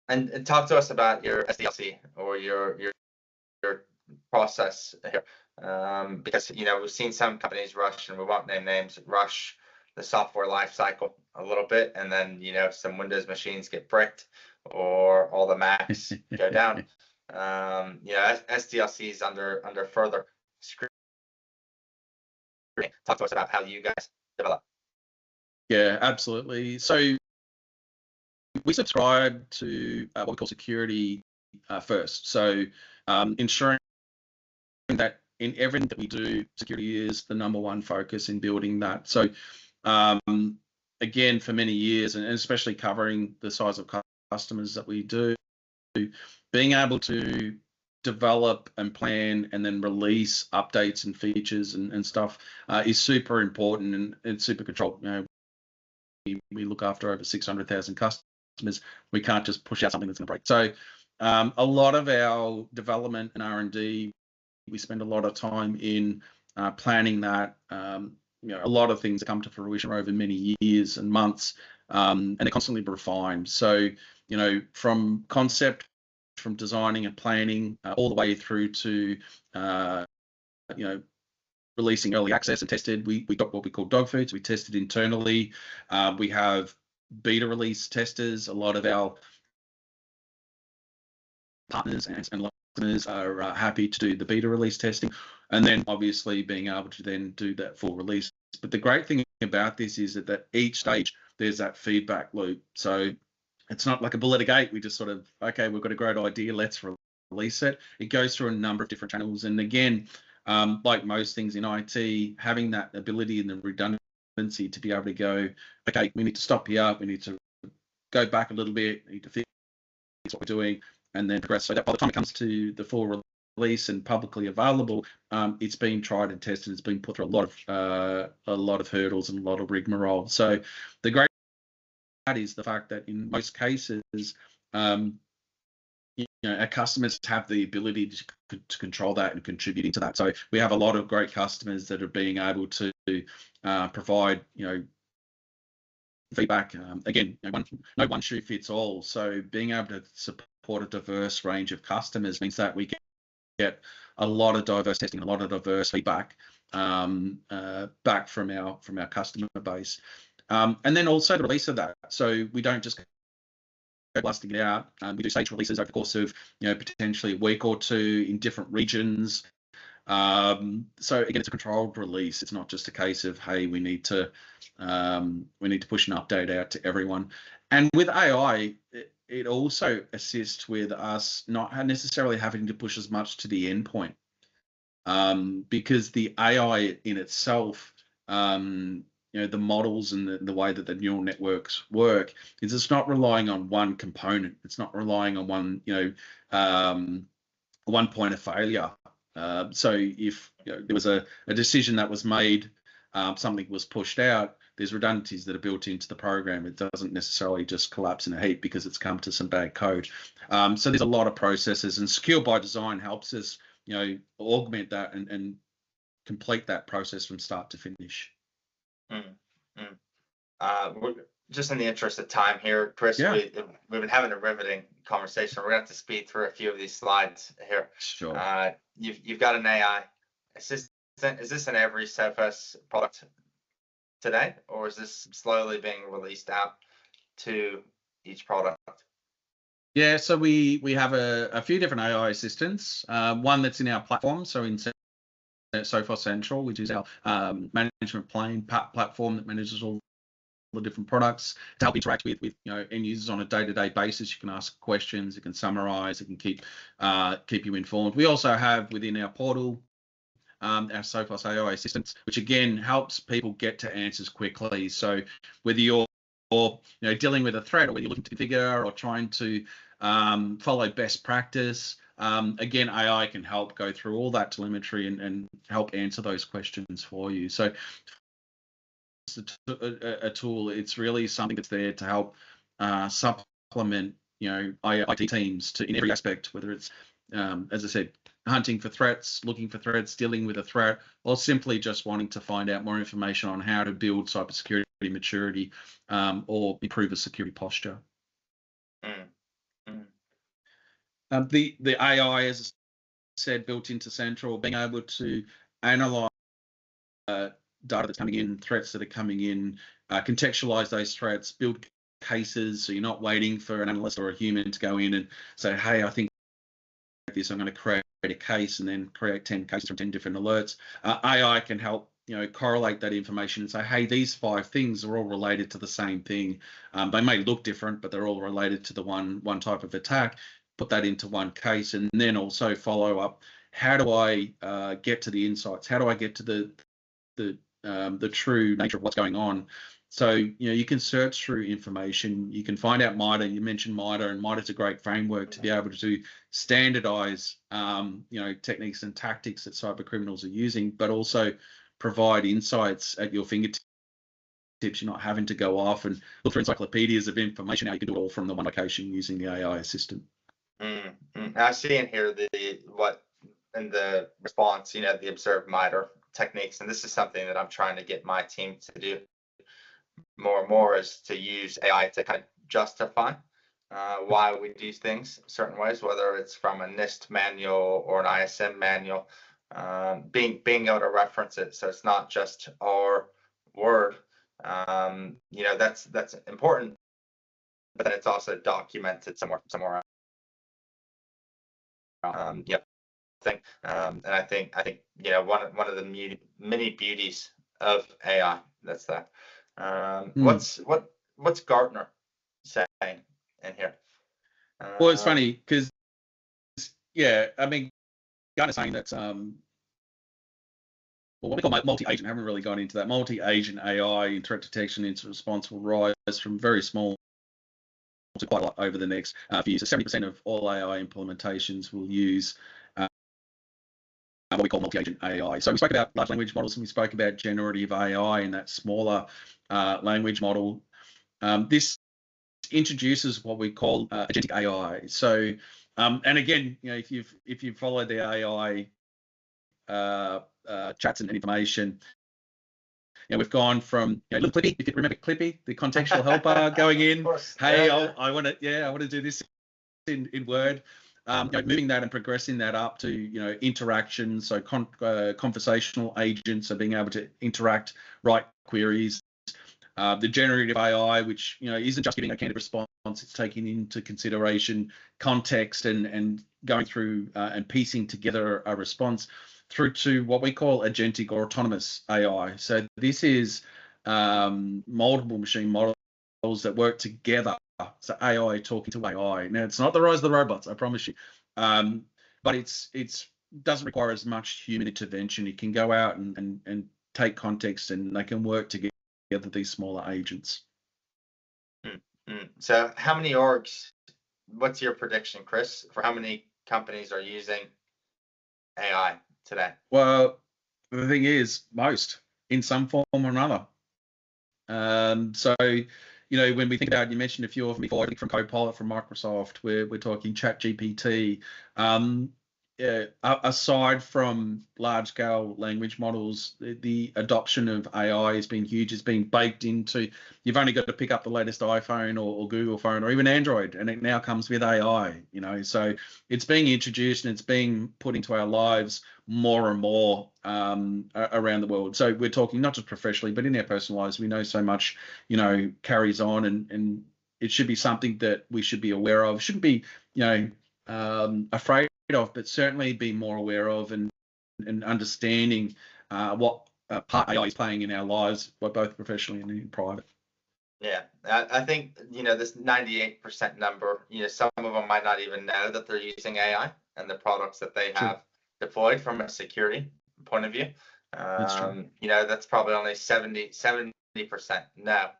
And talk to us about your SDLC, or your process here, because we've seen some companies rush, and we won't name names, rush the software lifecycle a little bit, and then some Windows machines get bricked, or all the Macs go down. SDLC is under further scrutiny. Talk to us about how you guys develop. Yeah, absolutely. So we subscribe to what we call security first. So ensuring that in everything that we do, security is the number one focus in building that. So again, for many years, and especially covering the size of customers that we do, being able to develop and plan and then release updates and features and stuff is super important, and it's super controlled. We look after over 600,000 customers. We can't just push out something that's going to break. So a lot of our development and R&D, we spend a lot of time in planning that. A lot of things come to fruition over many years and months, and they're constantly refined. So, from concept, from designing and planning, all the way through to, releasing early access and tested. We got what we call dog food. So we tested internally. We have beta release testers. A lot of our partners and customers are happy to do the beta release testing, and then obviously being able to then do that full release. But the great thing about this is that at each stage there's that feedback loop. So it's not like a bullet a gate. We just sort of, okay, we've got a great idea, let's release it. It goes through a number of different channels, and again, like most things in IT, having that ability and the redundancy to be able to go, okay, we need to stop here, we need to go back a little bit, we need to fix what we're doing, and then progress. So that by the time it comes to the full release and publicly available, it's been tried and tested. It's been put through a lot of hurdles and a lot of rigmarole. So the great part is the fact that in most cases, our customers have the ability to control that and contribute into that. So we have a lot of great customers that are being able to provide, feedback. Again, no one shoe fits all. So being able to support a diverse range of customers means that we get a lot of diverse testing, a lot of diverse feedback back from our customer base, and then also the release of that. So we don't just go blasting it out. We do stage releases over the course of potentially a week or two in different regions. So again, it's a controlled release. It's not just a case of, hey, we need to push an update out to everyone. And with AI, it also assists with us not necessarily having to push as much to the endpoint, because the AI in itself, the models and the way that the neural networks work is it's not relying on one component. It's not relying on one point of failure. So if there was a decision that was made, something was pushed out, there's redundancies that are built into the program. It doesn't necessarily just collapse in a heap because it's come to some bad code. So there's a lot of processes, and Secure by Design helps us, augment that and complete that process from start to finish. Mm, we're just in the interest of time here, Chris. Yeah. We've been having a riveting conversation. We're going to have to speed through a few of these slides here. Sure. You've got an AI assistant. Is this in every Sophos product today, or is this slowly being released out to each product? Yeah, so we have a few different AI assistants. One that's in our platform, so in Sophos Central, which is our management plane platform that manages all the different products to help interact with end users on a day-to-day basis. You can ask questions, it can summarize, it can keep you informed. We also have within our portal our Sophos AI assistants, which again helps people get to answers quickly. So whether you're dealing with a threat, or whether you're looking to configure or trying to follow best practice, again, AI can help go through all that telemetry and help answer those questions for you. So it's a tool. It's really something that's there to help supplement IT teams in every aspect, whether it's as I said, hunting for threats, looking for threats, dealing with a threat, or simply just wanting to find out more information on how to build cybersecurity maturity or improve a security posture. The AI, as I said, built into Central, being able to analyze data that's coming in, threats that are coming in, contextualize those threats, build cases, so you're not waiting for an analyst or a human to go in and say, hey, I think this, I'm going to create a case and then create 10 cases from 10 different alerts. AI can help correlate that information and say, hey, these 5 things are all related to the same thing. They may look different, but they're all related to the one type of attack. Put that into one case, and then also follow up. How do I get to the insights? How do I get to the true nature of what's going on? So you can search through information. You can find out MITRE. You mentioned MITRE, and MITRE's a great framework to be able to standardize techniques and tactics that cyber criminals are using, but also provide insights at your fingertips. You're not having to go off and look through encyclopedias of information. Now you can do it all from the one location using the AI assistant. I see in here in the response, the observed MITRE techniques, and this is something that I'm trying to get my team to do more and more, is to use AI to kind of justify why we do things certain ways, whether it's from a NIST manual or an ISM manual, being able to reference it, so it's not just our word. That's important, but then it's also documented somewhere thing. And I think one of the many beauties of AI, that's that. What's Gartner saying in here? Well, it's funny because Gartner's saying that what we call multi-agent. I haven't really gone into that. Multi-agent AI in threat detection and response will rise from very small to quite a lot over the next few years. So 70% of all AI implementations will use what we call multi-agent AI. So we spoke about large language models, and we spoke about generative AI and that smaller language model. This introduces what we call agentic AI. So, and again, if you follow the AI chats and information, we've gone from little Clippy, if you remember Clippy, the contextual helper, going in. Hey, I want to do this in Word. Moving that and progressing that up to interactions, so conversational agents are being able to interact, write queries. The generative AI, which isn't just giving a candid response, it's taking into consideration context and going through and piecing together a response, through to what we call agentic or autonomous AI. So this is multiple machine models that work together. So AI talking to AI. Now, it's not the rise of the robots, I promise you, but it's doesn't require as much human intervention. It can go out and take context, and they can work together, these smaller agents. So how many orgs, what's your prediction, Chris, for how many companies are using AI today? Well, the thing is, most, in some form or another. So, when we think about, you mentioned a few of them before, I think from Copilot from Microsoft, we're talking ChatGPT. Yeah, aside from large-scale language models, the adoption of AI has been huge. It's been baked into. You've only got to pick up the latest iPhone or Google phone or even Android, and it now comes with AI. So it's being introduced and it's being put into our lives more and more around the world. So we're talking not just professionally, but in our personal lives. We know so much, carries on, and it should be something that we should be aware of. Shouldn't be, afraid of, but certainly be more aware of and understanding what part AI is playing in our lives, both professionally and in private. Yeah, I think, this 98% number, some of them might not even know that they're using AI and the products that they True. have deployed from a security point of view. That's true. That's probably only 70% no,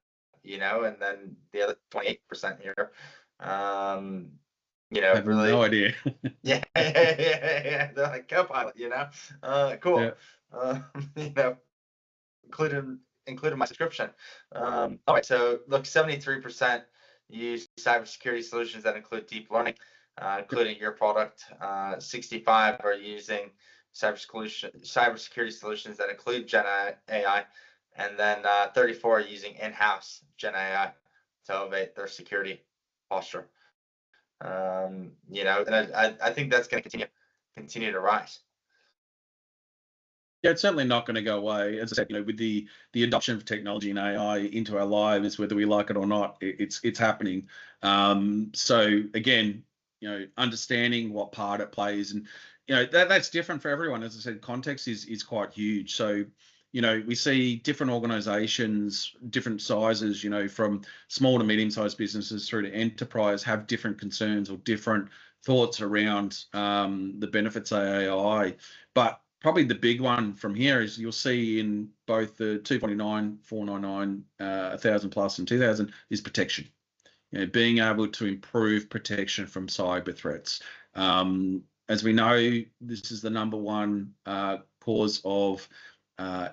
and then the other 28% here, I have really, no idea. yeah, yeah, they're like Copilot, cool. Yeah. You know, including my subscription. All right, so look, 73% use cybersecurity solutions that include deep learning, including your product. 65 are using cybersecurity solutions that include Gen AI, and then 34 are using in-house Gen AI to elevate their security posture. And I think that's going to continue to rise. Yeah, it's certainly not going to go away. As I said, with the adoption of technology and AI into our lives, whether we like it or not, it's happening. So again, understanding what part it plays, and that's different for everyone. As I said, context is quite huge. So we see different organizations, different sizes, from small to medium-sized businesses through to enterprise, have different concerns or different thoughts around the benefits of AI. But probably the big one from here is you'll see in both the 249, 499, 1,000 plus and 2,000 is protection. Being able to improve protection from cyber threats. As we know, this is the number one cause of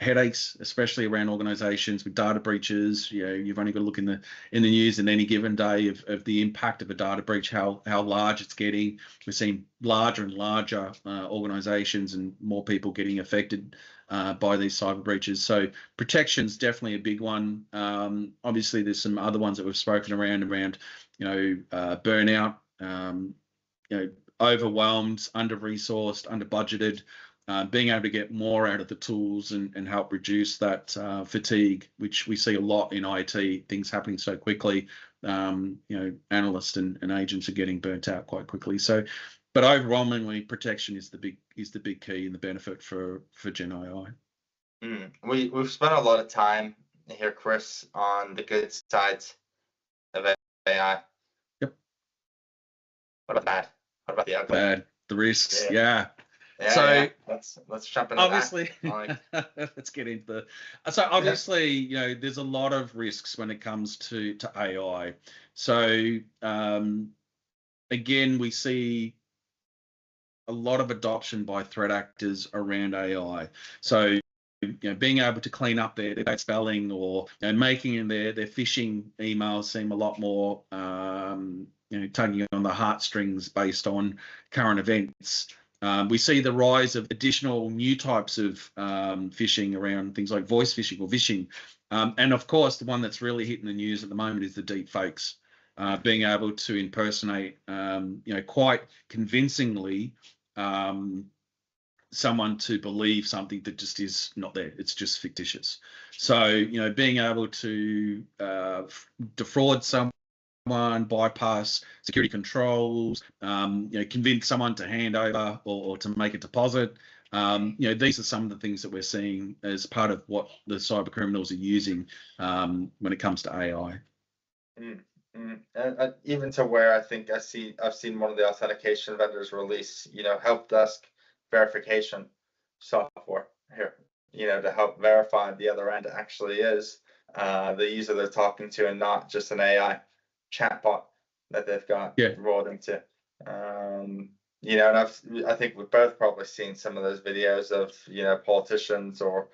headaches, especially around organizations with data breaches. You've only got to look in the news in any given day of the impact of a data breach, how large it's getting. We're seeing larger and larger organizations and more people getting affected by these cyber breaches. So protection's definitely a big one. Obviously, there's some other ones that we've spoken around burnout, overwhelmed, under-resourced, under-budgeted. Being able to get more out of the tools and help reduce that fatigue, which we see a lot in IT, things happening so quickly. Analysts and agents are getting burnt out quite quickly. So, but overwhelmingly, protection is the big key and the benefit for Gen AI. We've spent a lot of time here, Chris, on the good sides of AI. Yep. What about bad? What about the ugly? Bad. The risks. Yeah. So let's jump into obviously, that. let's get into the. So obviously, there's a lot of risks when it comes to AI. So again, we see a lot of adoption by threat actors around AI. So being able to clean up their bad spelling or making their phishing emails seem a lot more tugging on the heartstrings based on current events. We see the rise of additional new types of phishing around things like voice phishing or vishing. And of course, the one that's really hitting the news at the moment is the deep fakes. Being able to impersonate, quite convincingly, someone to believe something that just is not there. It's just fictitious. So, being able to defraud someone, bypass security controls, convince someone to hand over or to make a deposit. These are some of the things that we're seeing as part of what the cyber criminals are using when it comes to AI. And even to where I think I've seen one of the authentication vendors release, help desk verification software here, to help verify the other end actually is the user they're talking to and not just an AI chatbot that they've got rolled into. And I think we've both probably seen some of those videos of politicians or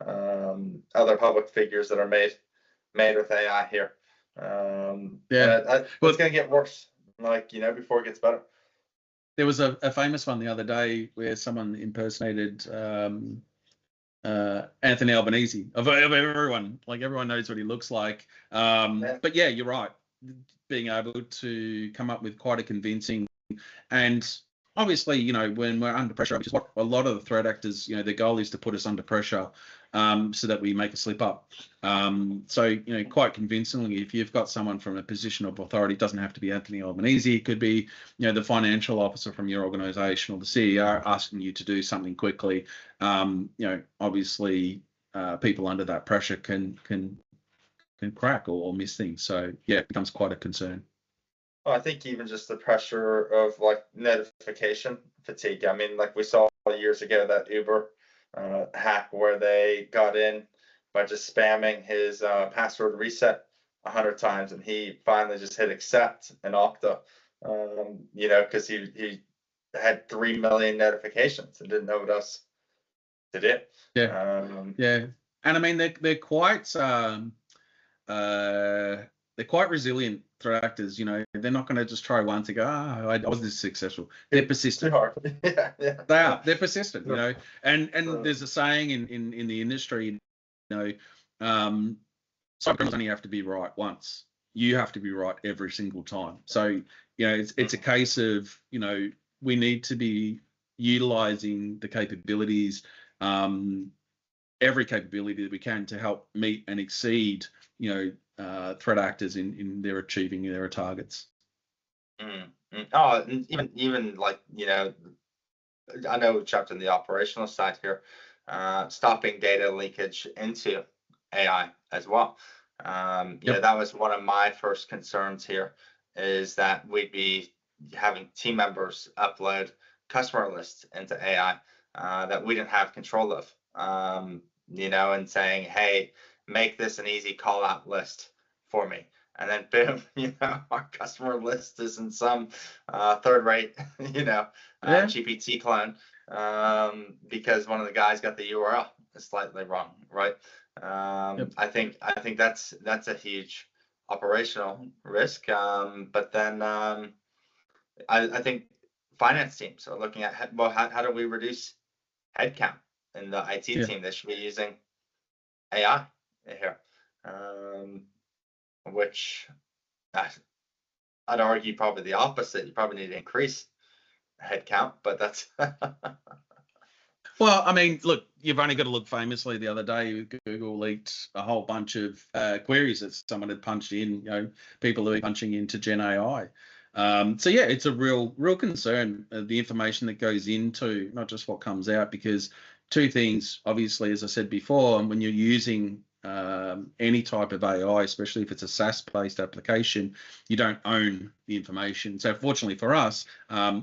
other public figures that are made made with AI here. Yeah. And it's going to get worse, like, before it gets better. There was a famous one the other day where someone impersonated Anthony Albanese of everyone. Like, everyone knows what he looks like. But yeah, you're right. Being able to come up with quite a convincing, and obviously, when we're under pressure, which is what a lot of the threat actors, their goal is to put us under pressure, so that we make a slip up. So, quite convincingly, if you've got someone from a position of authority, it doesn't have to be Anthony Albanese. It could be, the financial officer from your organisation or the CEO asking you to do something quickly. Obviously, people under that pressure can crack or miss things. So yeah, it becomes quite a concern. Well, I think even just the pressure of like notification fatigue. I mean, like we saw years ago that Uber hack where they got in by just spamming his password reset 100 times, and he finally just hit accept in Okta, because he had 3 million notifications and didn't know what else to do. Yeah, and I mean they're quite resilient threat actors. They're not going to just try once and go, I wasn't successcybersecurity. They're persistent. Too hard. Yeah. They are. They're persistent. And there's a saying in the industry, cyber criminals only have to be right once. You have to be right every single time. So it's a case of we need to be utilizing the capabilities, every capability that we can to help meet and exceed threat actors in their achieving their targets. Oh, even like I know we jumped in the operational side here, stopping data leakage into AI as well. That was one of my first concerns here, is that we'd be having team members upload customer lists into AI that we didn't have control of, and saying, hey, make this an easy call out list for me. And then boom, our customer list is in some third-rate, GPT clone, because one of the guys got the URL slightly wrong, right? I think that's a huge operational risk. But then I think finance teams are looking at how do we reduce headcount in the IT team? They should be using AI here, which I'd argue probably the opposite. You probably need to increase headcount, but that's Well, I mean, look, you've only got to look famously the other day, Google leaked a whole bunch of queries that someone had punched in, people who are punching into Gen AI. So yeah, it's a real concern, the information that goes into, not just what comes out, because two things, obviously, as I said before, when you're using any type of AI, especially if it's a SaaS-based application, you don't own the information. So fortunately for us,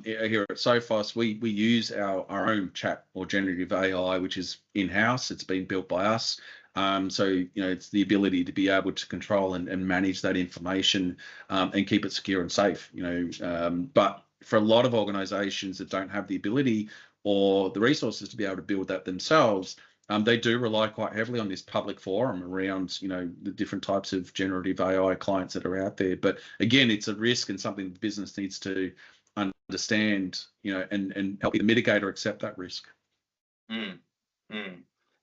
here at Sophos, we use our own chat or generative AI, which is in-house. It's been built by us. So it's the ability to be able to control and manage that information, and keep it secure and safe. But for a lot of organizations that don't have the ability or the resources to be able to build that themselves, they do rely quite heavily on this public forum around, the different types of generative AI clients that are out there. But again, it's a risk and something the business needs to understand, and help either mitigate or accept that risk.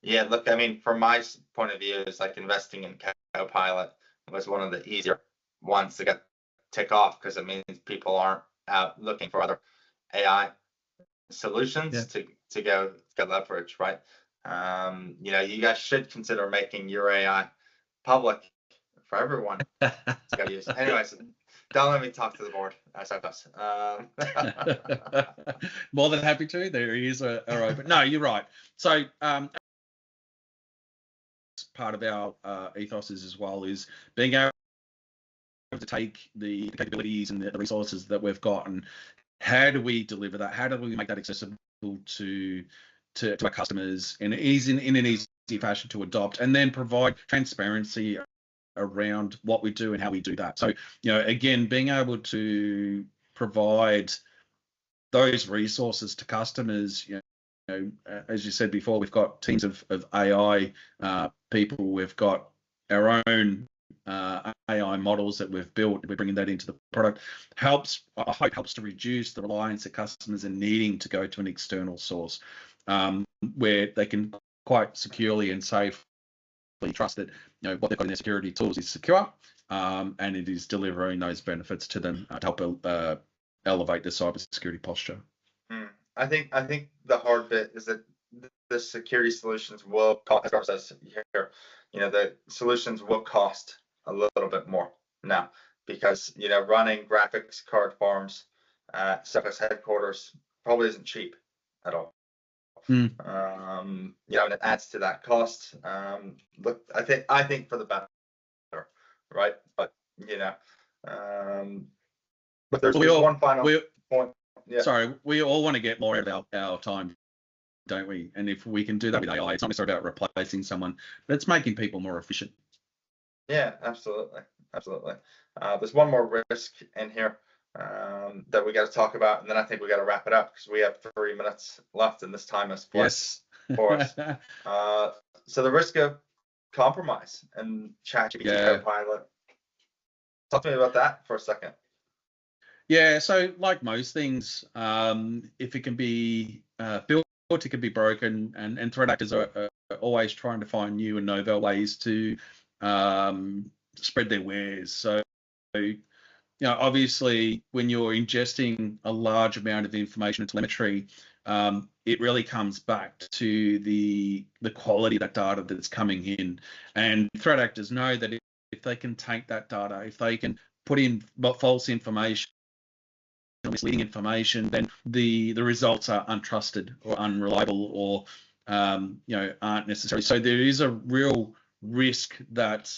Yeah, look, I mean, from my point of view, it's like investing in Copilot was one of the easier ones to tick off, because it means people aren't out looking for other AI solutions to go leverage, right? You guys should consider making your AI public for everyone to go use. Anyways, don't let me talk to the board. More than happy to. Their ears are open. No, you're right. So part of our ethos is as well is being able to take the capabilities and the resources that we've got, and how do we deliver that? How do we make that accessible to our customers in an easy fashion to adopt, and then provide transparency around what we do and how we do that. So, again, being able to provide those resources to customers, as you said before, we've got teams of AI people, we've got our own AI models that we've built, we're bringing that into the product, I hope helps to reduce the reliance that customers are needing to go to an external source, where they can quite securely and safely trust that what they've got in their security tools is secure, and it is delivering those benefits to them to help elevate the cybersecurity posture. I think the hard bit is that the security solutions will cost, as Rob says here, the solutions will cost a little bit more now, because running graphics card farms at Sophos headquarters probably isn't cheap at all. And it adds to that cost. Look, I think for the better, right? But but there's one final point. Yeah. Sorry, we all want to get more out of our time, don't we? And if we can do that with AI, it's not necessarily about replacing someone, but it's making people more efficient. Yeah, absolutely. There's one more risk in here that we got to talk about, and then I think we got to wrap it up because we have 3 minutes left, and this time is flex for us. So the risk of compromise and ChatGPT Copilot. Talk to me about that for a second. Yeah, so like most things, if it can be built, it can be broken, and threat actors are always trying to find new and novel ways to spread their wares. So, obviously, when you're ingesting a large amount of information and telemetry, it really comes back to the quality of that data that's coming in. And threat actors know that if they can take that data, if they can put in false information, misleading information, then the results are untrusted or unreliable, or aren't necessary. So there is a real risk that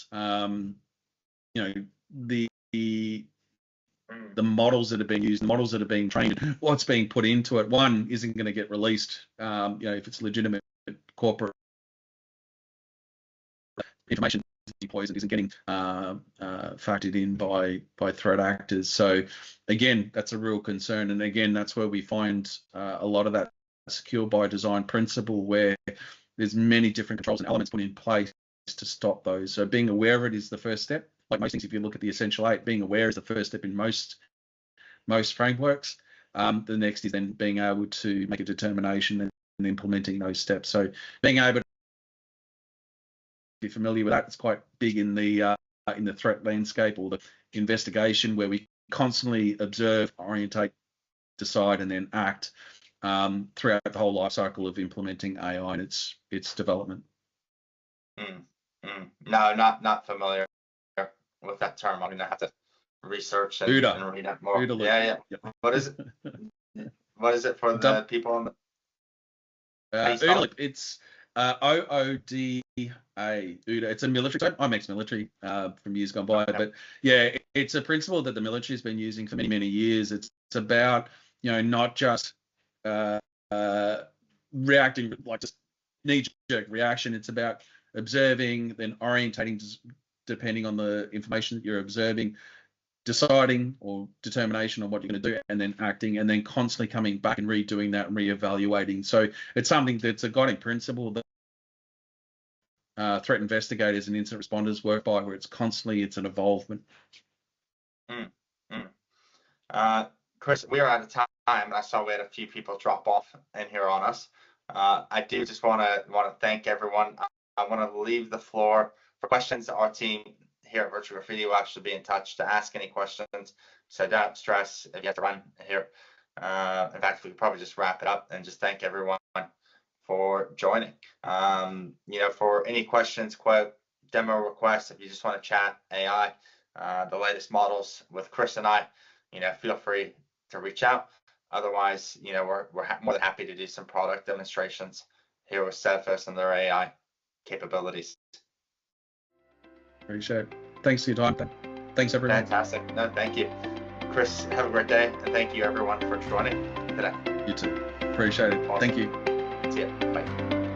the models that are being used, the models that are being trained, what's being put into it, one isn't going to get released. If it's legitimate corporate information, poison isn't getting factored in by threat actors. So again, that's a real concern, and again, that's where we find a lot of that secure by design principle, where there's many different controls and elements put in place to stop those. So being aware of it is the first step. Like most things, if you look at the Essential 8, being aware is the first step in most frameworks. The next is then being able to make a determination and implementing those steps. So being able to be familiar with that, it's quite big in the threat landscape or the investigation, where we constantly observe, orientate, decide, and then act throughout the whole life cycle of implementing AI and its development. No, not familiar with that term. I'm gonna have to research and read it more. Yeah. Yep. What is it? What is it for the people on the? It's OODA. OODA. It's a military term. I'm ex-military from years gone by, but yeah, it's a principle that the military has been using for many years. It's about not just reacting like just knee-jerk reaction. It's about observing, then orientating depending on the information that you're observing, deciding or determination on what you're going to do, and then acting, and then constantly coming back and redoing that and reevaluating. So it's something that's a guiding principle that threat investigators and incident responders work by, where it's an evolvement. Chris, we are out of time, and I saw we had a few people drop off in here on us. I do just want to thank everyone. I want to leave the floor for questions. Our team here at Virtual Graffiti will actually be in touch to ask any questions. So don't stress if you have to run here. In fact, we could probably just wrap it up and just thank everyone for joining. For any questions, quote, demo requests, if you just want to chat AI, the latest models with Chris and I, feel free to reach out. Otherwise, we're more than happy to do some product demonstrations here with Sophos and their AI capabilities. Appreciate it. Thanks for your time. Thanks, everyone. Fantastic. No, thank you. Chris, have a great day, and thank you, everyone, for joining today. You too. Appreciate it. Awesome. Thank you. See ya. Bye.